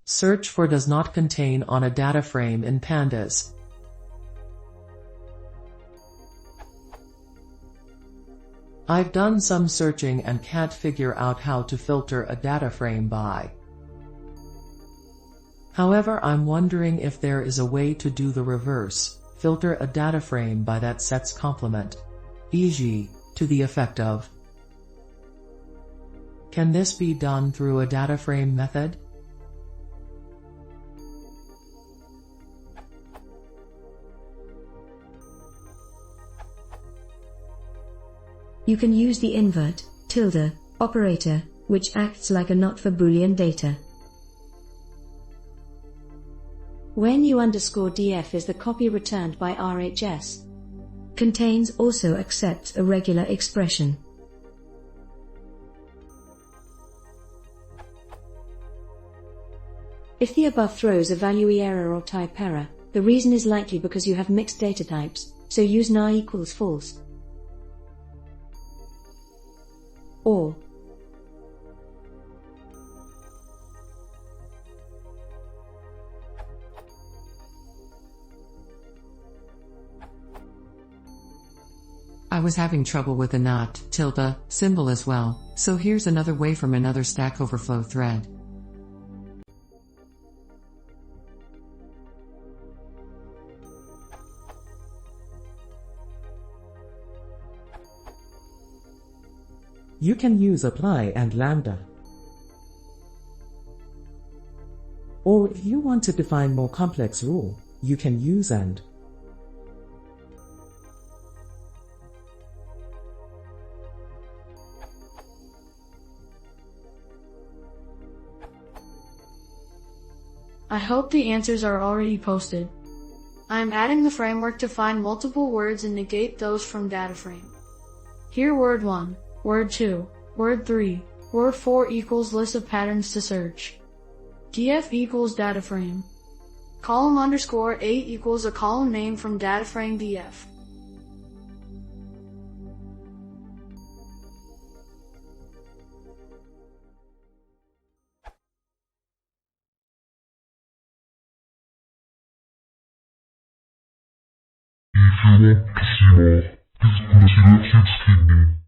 Search for does not contain on a data frame in pandas. I've done some searching and can't figure out how to filter a data frame by. However, I'm wondering if there is a way to do the reverse, filter a data frame by that set's complement, e.g., to the effect of. Can this be done through a data frame method? You can use the invert, tilde, operator, which acts like a not for Boolean data. When U_df is the copy returned by RHS. Contains also accepts a regular expression. If the above throws a value error or type error, the reason is likely because you have mixed data types, so use na equals false. Or I was having trouble with the not, tilde, symbol as well, so here's another way from another Stack Overflow thread. You can use apply and lambda. Or if you want to define more complex rule, you can use and. I hope the answers are already posted. I am adding the framework to find multiple words and negate those from DataFrame. Here word 1, word 2, word 3, word 4 equals list of patterns to search. df equals DataFrame. Column _8 equals a column name from DataFrame df. If you want to see more, please consider subscribing.